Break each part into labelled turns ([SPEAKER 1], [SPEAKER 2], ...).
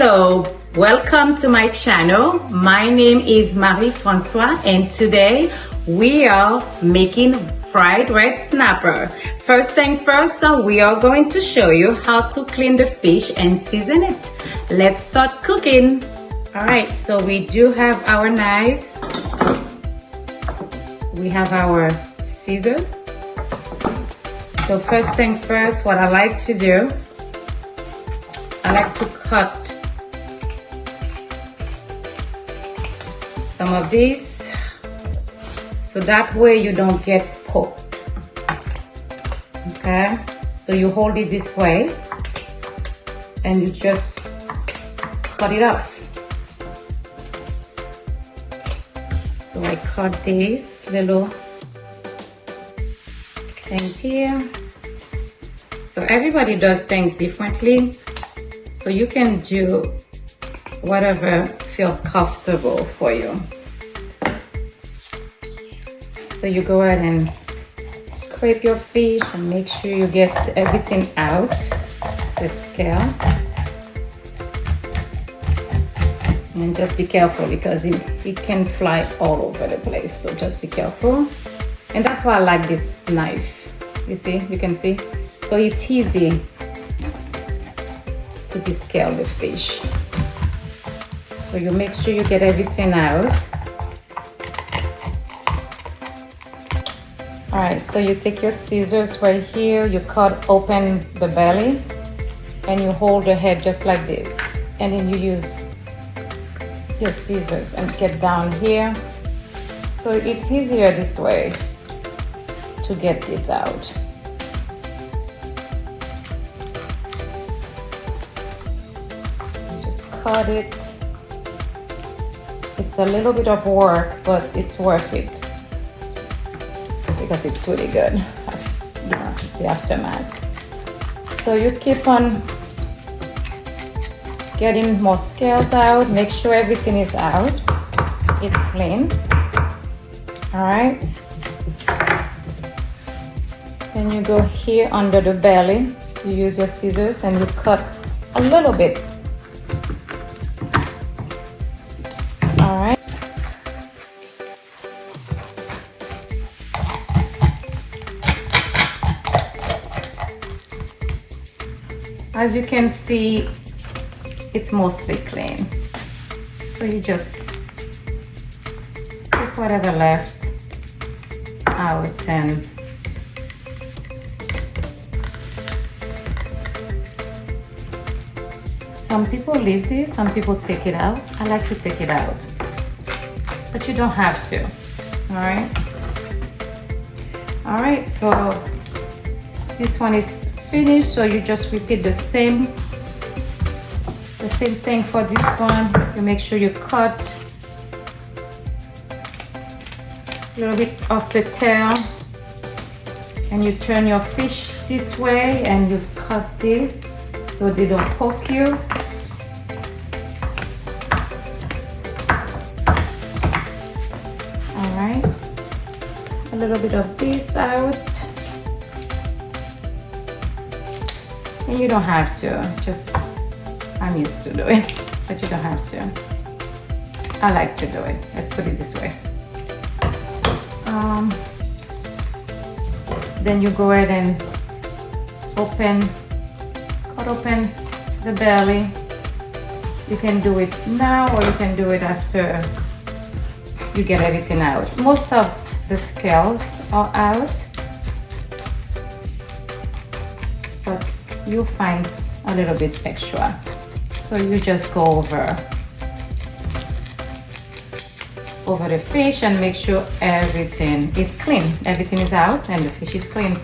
[SPEAKER 1] Hello, welcome to my channel. My name is Francois and today we are making fried red snapper. First thing first, we are going to show you how to clean the fish and season it. Let's start cooking. Alright, so we do have our knives. We have our scissors. So first thing first, what I like to do, I like to cut some of these so that way you don't get poked. Okay, so you hold it this way and you just cut it off. So I cut these little things here. So everybody does things differently, so you can do whatever feels comfortable for you. So you go ahead and scrape your fish and make sure you get everything out the scale, and just be careful because it can fly all over the place, so just be careful. And that's why I like this knife. You see, you can see, so it's easy to descale the fish. So you make sure you get everything out. All right, so you take your scissors right here, you cut open the belly and you hold the head just like this, and then you use your scissors and get down here. So it's easier this way to get this out. Just cut it. It's a little bit of work, but it's worth it because it's really good. Yeah, the aftermath. So you keep on getting more scales out. Make sure everything is out. It's clean. All right. Then you go here under the belly. You use your scissors and you cut a little bit. All right. As you can see, it's mostly clean. So you just take whatever left out and some people leave this, some people take it out. I like to take it out, but you don't have to. All right. All right, so this one is finished, so you just repeat the same thing for this one. You make sure you cut a little bit off the tail and you turn your fish this way and you cut this so they don't poke you. All right, a little bit of this out. And you don't have to, just, I'm used to do it, but you don't have to. I like to do it. Let's put it this way. Then you go ahead and cut open the belly. You can do it now or you can do it after you get everything out. Most of the scales are out, but you'll find a little bit extra. So you just go over the fish and make sure everything is clean. Everything is out and the fish is clean.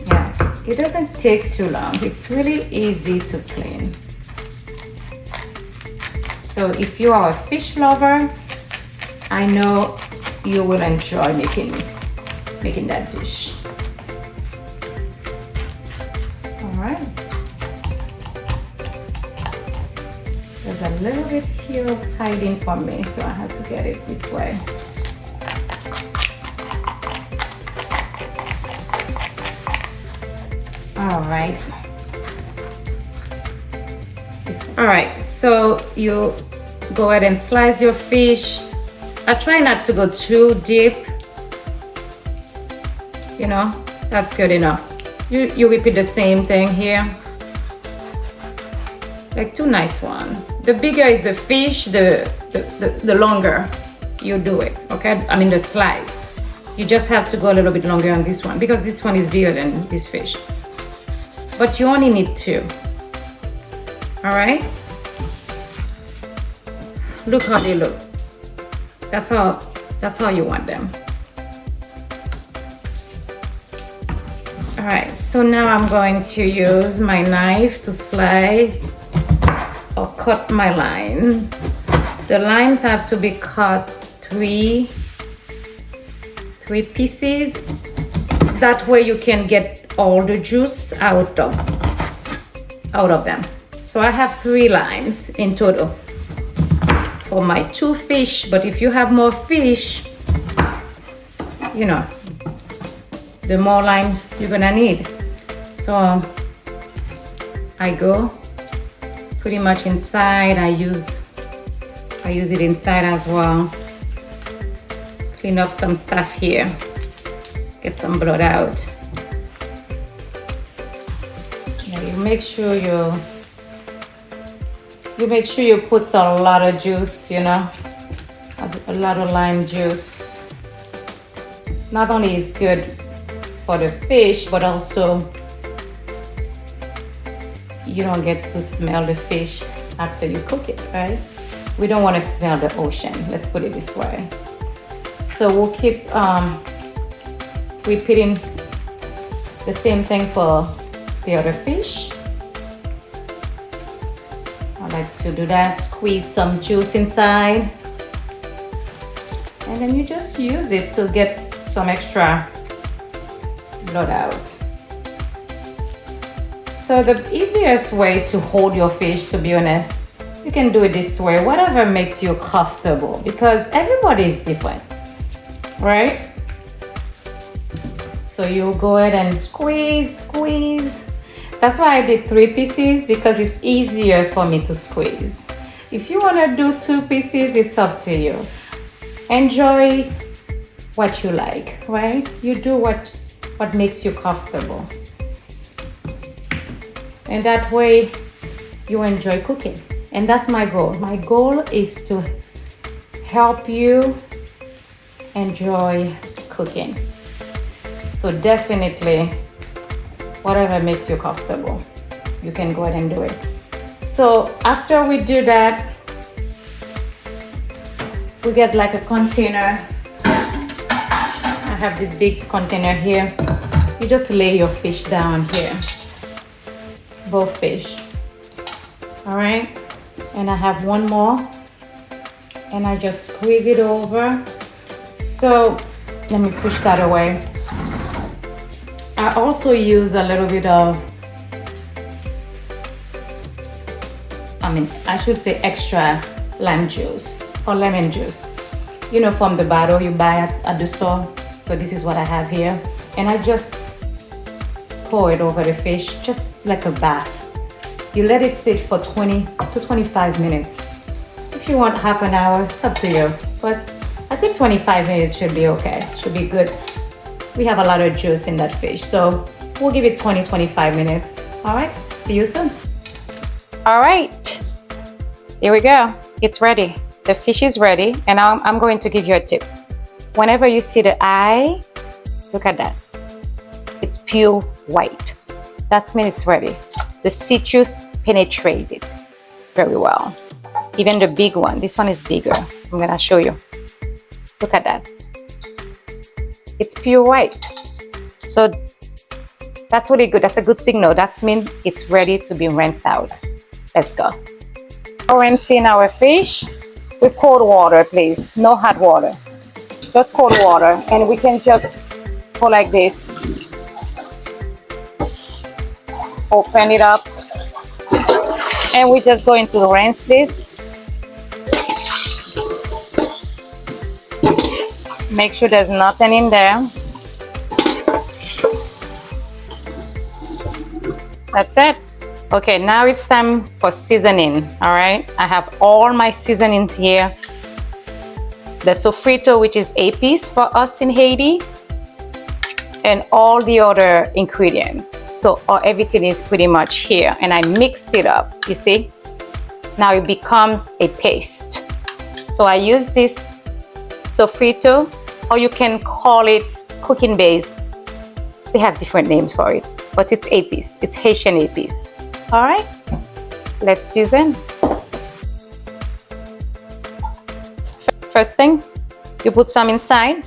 [SPEAKER 1] Yeah, it doesn't take too long. It's really easy to clean. So if you are a fish lover, I know you will enjoy making that dish. All right. There's a little bit here hiding from me, so I have to get it this way. All right. All right, so you go ahead and slice your fish. I try not to go too deep. You know, that's good enough. You repeat the same thing here. Like 2 nice ones. The bigger is the fish, the longer you do it, okay? I mean the slice. You just have to go a little bit longer on this one because this one is bigger than this fish. But you only need 2. All right? Look how they look. That's how you want them. All right, so now I'm going to use my knife to slice or cut my line. The lines have to be cut 3 pieces. That way you can get all the juice out of them. So I have 3 lines in total for my 2 fish, but if you have more fish, you know, the more lines you're gonna need. So I go pretty much inside. I use it inside as well. Clean up some stuff here. Get some blood out. Now you make sure you put a lot of juice, you know, a lot of lime juice. Not only is good for the fish, but also you don't get to smell the fish after you cook it, right? We don't want to smell the ocean, let's put it this way. So we'll keep repeating the same thing for the other fish. I like to do that, squeeze some juice inside, and then you just use it to get some extra blood out. So the easiest way to hold your fish, to be honest, you can do it this way, whatever makes you comfortable, because everybody is different, right? So you go ahead and squeeze. That's why I did 3 pieces, because it's easier for me to squeeze. If you want to do 2 pieces, it's up to you. Enjoy what you like, right? You do what makes you comfortable. And that way you enjoy cooking. And that's my goal. My goal is to help you enjoy cooking. So definitely, whatever makes you comfortable, you can go ahead and do it. So after we do that, we get like a container. I have this big container here. You just lay your fish down here, both fish. All right, and I have one more, and I just squeeze it over. So let me push that away. I also use a little bit of, I should say extra lime juice or lemon juice, you know, from the bottle you buy at the store. So this is what I have here, and I just pour it over the fish, just like a bath. You let it sit for 20 to 25 minutes. If you want half an hour, it's up to you, but I think 25 minutes should be okay, should be good. We have a lot of juice in that fish, so we'll give it 20-25 minutes. All right, see you soon. All right, here we go. It's ready. The fish is ready, and now I'm going to give you a tip. Whenever you see the eye, look at that. It's pure white. That means it's ready. The citrus penetrated very well. Even the big one. This one is bigger. I'm gonna show you. Look at that. It's pure white. So that's really good. That's a good signal. That means it's ready to be rinsed out. Let's go. Rinsing our fish with cold water, please. No hot water. Just cold water. And we can just go like this. Open it up. And we're just going to rinse this. Make sure there's nothing in there. That's it. Okay, now it's time for seasoning. All right, I have all my seasonings here. The sofrito, which is épice for us in Haiti, and all the other ingredients. So everything is pretty much here, and I mixed it up. You see, now it becomes a paste. So I use this sofrito, or you can call it cooking base. They have different names for it, but it's épice. It's Haitian épice. All right, let's season. First thing, you put some inside,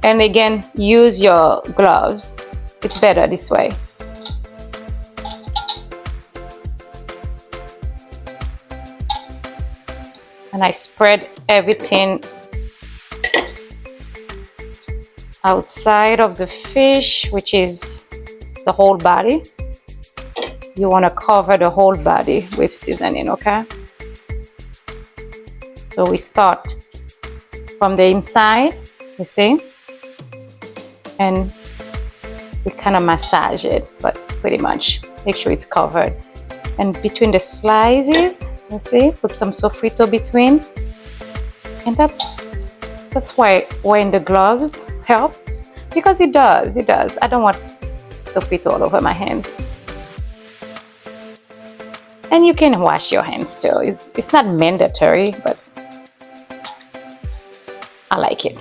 [SPEAKER 1] and again, use your gloves. It's better this way. And I spread everything outside of the fish, which is the whole body. You want to cover the whole body with seasoning, okay? So we start from the inside, you see? And we kind of massage it, but pretty much make sure it's covered. And between the slices, you see, put some sofrito between. And that's why wearing the gloves helps, because it does. I don't want sofrito all over my hands. And you can wash your hands too. It's not mandatory, but I like it.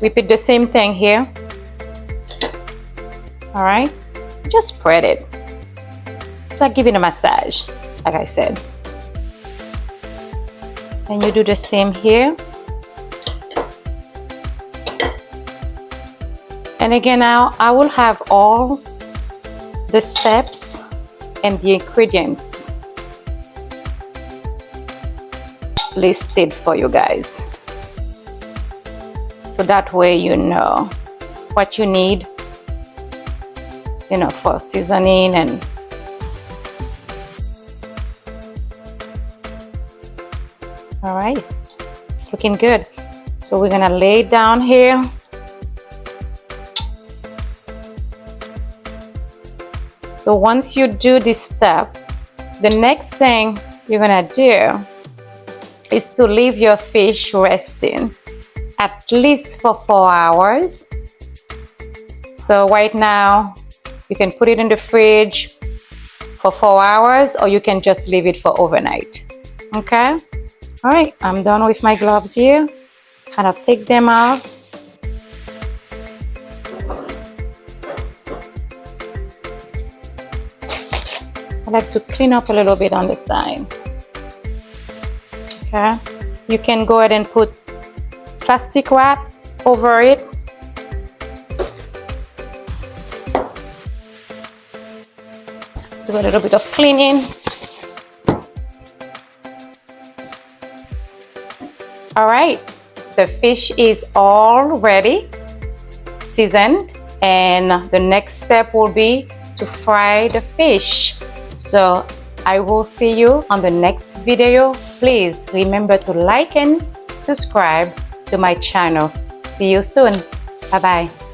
[SPEAKER 1] Repeat the same thing here. All right, just spread it. It's like giving a massage, like I said. And you do the same here. And again, now I will have all the steps and the ingredients listed for you guys. So that way you know what you need, you know, for seasoning. And all right, it's looking good. So we're gonna lay it down here. So once you do this step, the next thing you're gonna do is to leave your fish resting at least for 4 hours. So right now, you can put it in the fridge for 4 hours, or you can just leave it for overnight. Okay? All right, I'm done with my gloves here. Kind of take them off. I like to clean up a little bit on the side. Okay, you can go ahead and put plastic wrap over it. Do a little bit of cleaning. All right, the fish is all ready, seasoned, and the next step will be to fry the fish. So I will see you on the next video. Please remember to like and subscribe to my channel. See you soon. Bye bye.